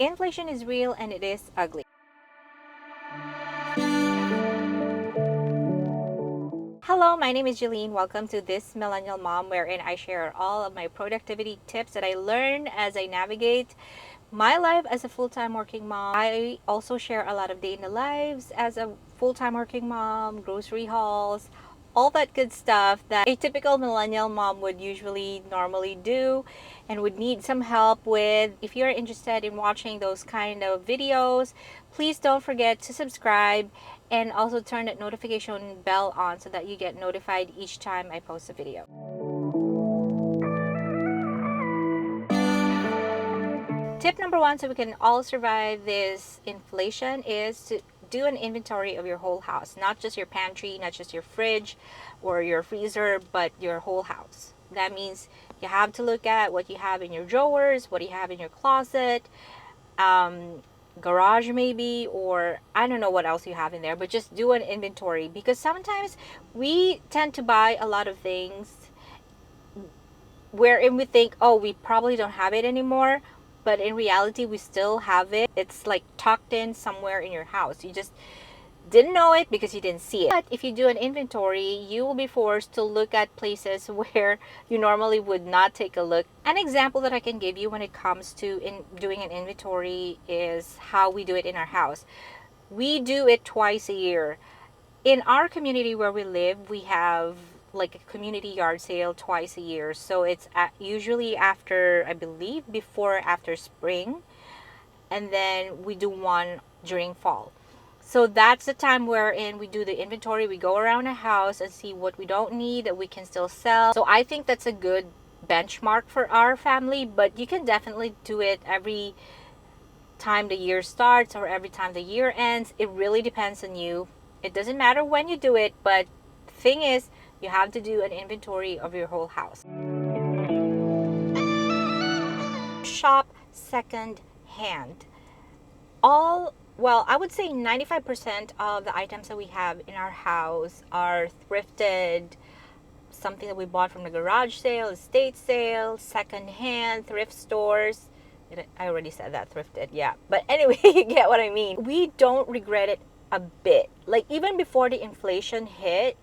Inflation is real and it is ugly. Hello, my name is Jeline. Welcome to this Millennial Mom, wherein I share all of my productivity tips that I learn as I navigate my life as a full-time working mom. I also share a lot of day in the lives as a full-time working mom, grocery hauls, all that good stuff that a typical millennial mom would usually normally do and would need some help with. If you're interested in watching those kind of videos, please don't forget to subscribe and also turn that notification bell on so that you get notified each time I post a video. Tip number one, so we can all survive this inflation, is to do an inventory of your whole house. Not just your pantry, not just your fridge or your freezer, but your whole house. That means you have to look at what you have in your drawers, what you have in your closet, garage maybe, or I don't know what else you have in there, but just do an inventory, because sometimes we tend to buy a lot of things wherein we think, oh, we probably don't have it anymore, but in reality we still have it. It's like tucked in somewhere in your house. You just didn't know it because you didn't see it. But if you do an inventory, you will be forced to look at places where you normally would not take a look. An example that I can give you when it comes to doing an inventory is how we do it in our house. We do it twice a year. In our community where we live, we have like a community yard sale twice a year. So it's usually after, I believe, before after spring, and then we do one during fall. So that's the time wherein we do the inventory. We go around a house and see what we don't need that we can still sell. So I think that's a good benchmark for our family, but you can definitely do it every time the year starts or every time the year ends. It really depends on you. It doesn't matter when you do it, but the thing is, you have to do an inventory of your whole house. Shop second hand. Well, I would say 95% of the items that we have in our house are thrifted, something that we bought from the garage sale, estate sale, second hand, thrift stores. I already said that, thrifted, yeah. But anyway, you get what I mean. We don't regret it a bit. Like, even before the inflation hit,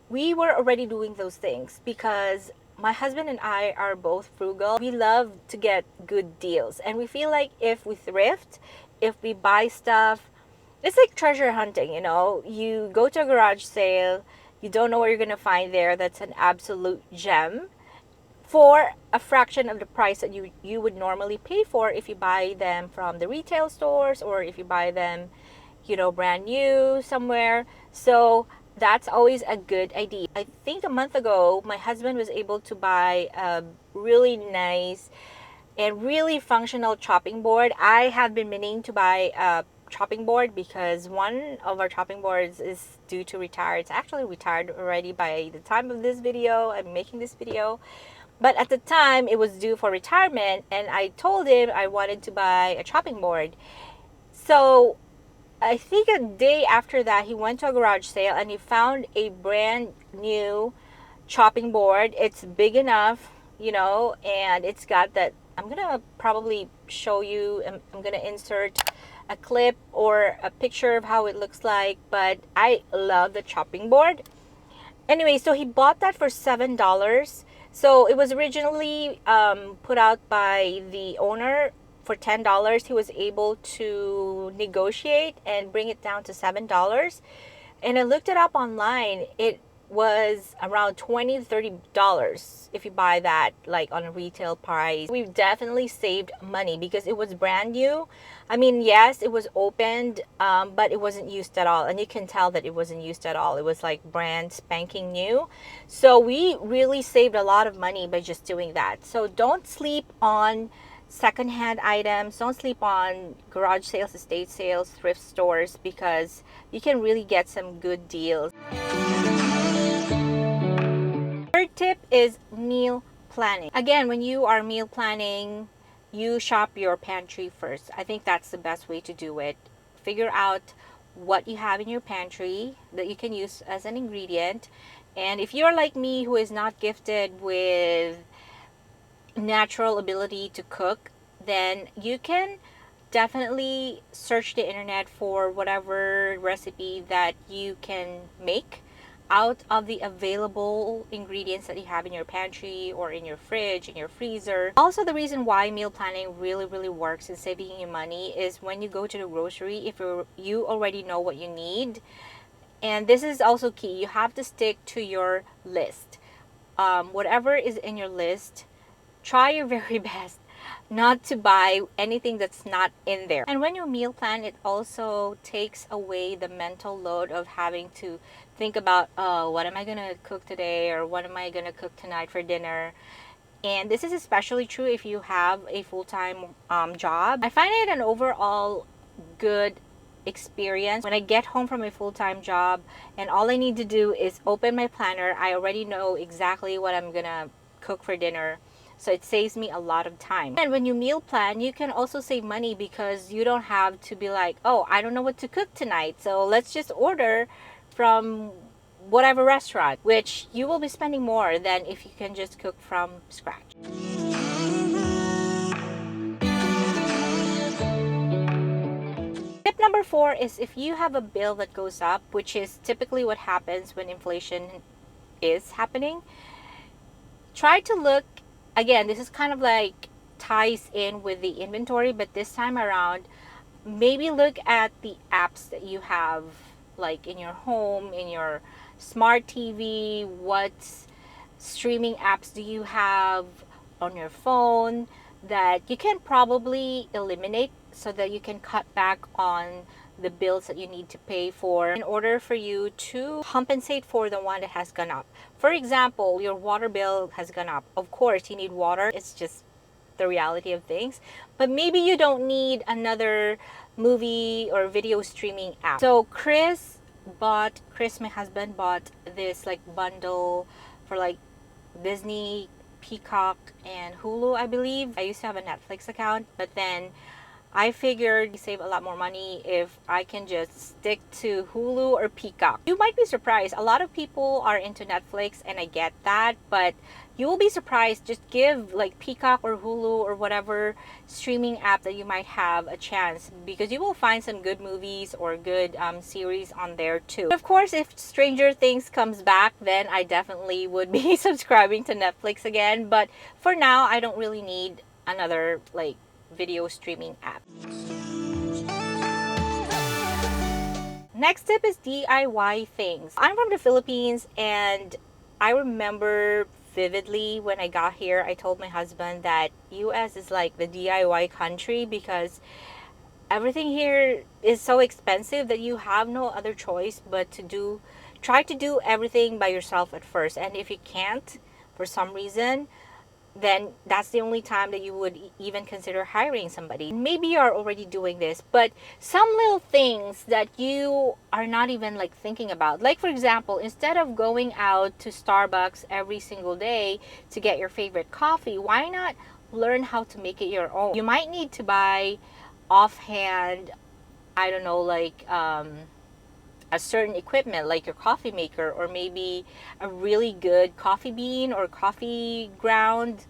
we were already doing those things because my husband and I are both frugal. We love to get good deals. And we feel like if we thrift, if we buy stuff, it's like treasure hunting, you know? You go to a garage sale, you don't know what you're going to find there. That's an absolute gem for a fraction of the price that you would normally pay for if you buy them from the retail stores or if you buy them, you know, brand new somewhere. So that's always a good idea. I think a month ago, my husband was able to buy a really nice and really functional chopping board. I have been meaning to buy a chopping board because one of our chopping boards is due to retire. It's actually retired already by the time of this video. I'm making this video. But at the time, it was due for retirement, and I told him I wanted to buy a chopping board. So I think a day after that, he went to a garage sale and he found a brand new chopping board. It's big enough, you know, and it's got that. I'm gonna probably show you, I'm gonna insert a clip or a picture of how it looks like, but I love the chopping board. Anyway, so he bought that for $7. So it was originally put out by the owner for $10. He was able to negotiate and bring it down to $7. And I looked it up online. It was around $20 to $30 if you buy that like on a retail price. We've definitely saved money because it was brand new. I mean, yes, it was opened, but it wasn't used at all, and you can tell that it wasn't used at all. It was like brand spanking new. So we really saved a lot of money by just doing that. So don't sleep on secondhand items. Don't sleep on garage sales, estate sales, thrift stores, because you can really get some good deals. Third tip is meal planning. Again, when you are meal planning, you shop your pantry first. I think that's the best way to do it. Figure out what you have in your pantry that you can use as an ingredient. And if you're like me, who is not gifted with natural ability to cook, then you can definitely search the internet for whatever recipe that you can make out of the available ingredients that you have in your pantry or in your fridge, in your freezer. Also, the reason why meal planning really works in saving you money is when you go to the grocery, if you already know what you need. And this is also key, you have to stick to your list. Whatever is in your list, try your very best not to buy anything that's not in there. And when you meal plan, it also takes away the mental load of having to think about, oh, what am I gonna cook today, or what am I gonna cook tonight for dinner. And this is especially true if you have a full-time job. I find it an overall good experience when I get home from a full-time job and all I need to do is open my planner. I already know exactly what I'm gonna cook for dinner, so it saves me a lot of time. And when you meal plan, you can also save money because you don't have to be like, oh, I don't know what to cook tonight, so let's just order from whatever restaurant, which you will be spending more than if you can just cook from scratch. Tip number 4 is if you have a bill that goes up, which is typically what happens when inflation is happening, try to look, again, this is kind of like ties in with the inventory, but this time around, maybe look at the apps that you have, like in your home, in your smart TV. What streaming apps do you have on your phone that you can probably eliminate so that you can cut back on the bills that you need to pay for in order for you to compensate for the one that has gone up. For example, your water bill has gone up. Of course, you need water. It's just the reality of things. But maybe you don't need another movie or video streaming app. So Chris, my husband, bought this like bundle for like Disney, Peacock, and Hulu, I believe. I used to have a Netflix account, but then I figured you save a lot more money if I can just stick to Hulu or Peacock. You might be surprised. A lot of people are into Netflix, and I get that, but you will be surprised. Just give like Peacock or Hulu or whatever streaming app that you might have a chance, because you will find some good movies or good series on there too. Of course, if Stranger Things comes back, then I definitely would be subscribing to Netflix again. But for now, I don't really need another like video streaming app. Next tip is DIY things. I'm from the Philippines, and I remember vividly when I got here, I told my husband that US is like the DIY country because everything here is so expensive that you have no other choice but to try to do everything by yourself at first. And if you can't for some reason, then that's the only time that you would even consider hiring somebody. Maybe you are already doing this, but some little things that you are not even like thinking about. Like for example, instead of going out to Starbucks every single day to get your favorite coffee, why not learn how to make it your own? You might need to buy offhand, I don't know, like a certain equipment like your coffee maker, or maybe a really good coffee bean or coffee ground,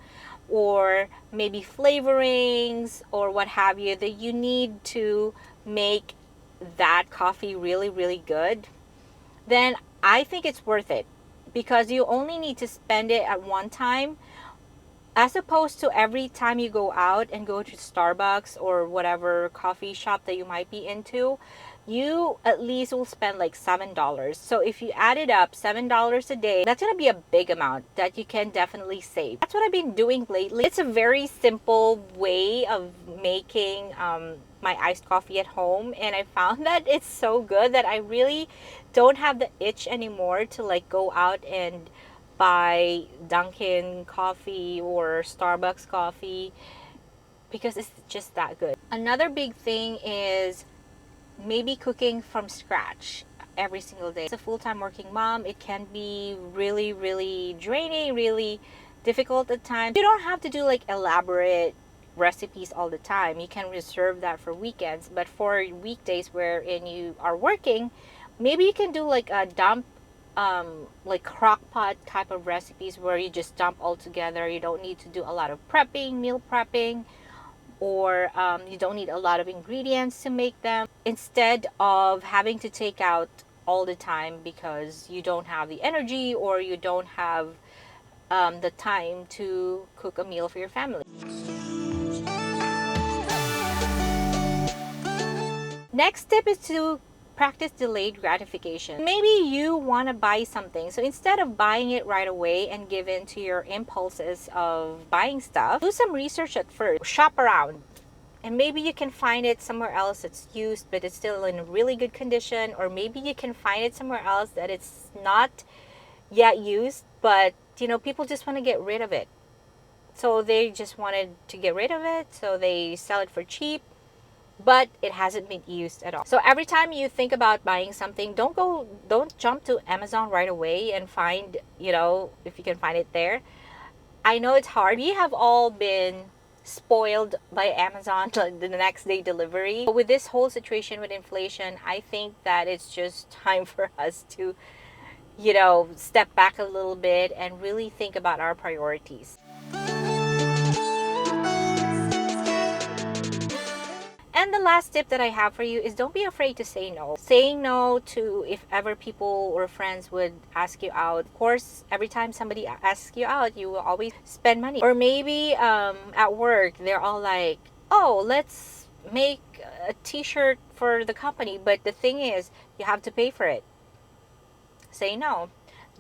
or maybe flavorings or what have you that you need to make that coffee really good. Then I think it's worth it, because you only need to spend it at one time, as opposed to every time you go out and go to Starbucks or whatever coffee shop that you might be into. You at least will spend like $7. So if you add it up, $7 a day, that's gonna be a big amount that you can definitely save. That's what I've been doing lately. It's a very simple way of making my iced coffee at home, and I found that it's so good that I really don't have the itch anymore to like go out and buy Dunkin' coffee or Starbucks coffee, because it's just that good. Another big thing is maybe cooking from scratch every single day. As a full-time working mom, it can be really draining, really difficult at times. You don't have to do like elaborate recipes all the time. You can reserve that for weekends, but for weekdays wherein you are working, maybe you can do like a dump like crock pot type of recipes where you just dump all together. You don't need to do a lot of prepping, meal prepping. or you don't need a lot of ingredients to make them, instead of having to take out all the time because you don't have the energy or you don't have the time to cook a meal for your family. Next tip is to practice delayed gratification. Maybe you want to buy something, so instead of buying it right away and give in to your impulses of buying stuff, do some research at first. Shop around, and maybe you can find it somewhere else that's used but it's still in really good condition, or maybe you can find it somewhere else that it's not yet used, but people just want to get rid of it. So they just wanted to get rid of it, so they sell it for cheap, but it hasn't been used at all. So every time you think about buying something, don't jump to Amazon right away and find, if you can find it there. I know it's hard. We have all been spoiled by Amazon to the next day delivery. But with this whole situation with inflation, I think that it's just time for us to, step back a little bit and really think about our priorities. And the last tip that I have for you is don't be afraid to say no. Saying no to if ever people or friends would ask you out. Of course, every time somebody asks you out, you will always spend money. Or maybe at work, they're all like, oh, let's make a t-shirt for the company. But the thing is, you have to pay for it. Say no.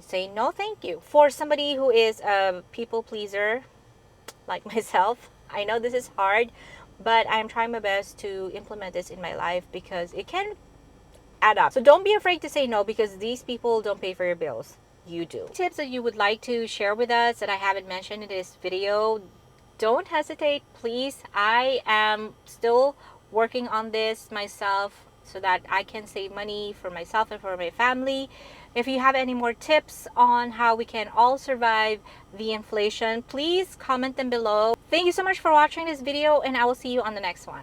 Say no, thank you. For somebody who is a people pleaser like myself, I know this is hard, but I'm trying my best to implement this in my life because it can add up. So don't be afraid to say no, because these people don't pay for your bills. You do. Tips that you would like to share with us that I haven't mentioned in this video, don't hesitate, please. I am still working on this myself so that I can save money for myself and for my family. If you have any more tips on how we can all survive the inflation, please comment them below. Thank you so much for watching this video, and I will see you on the next one.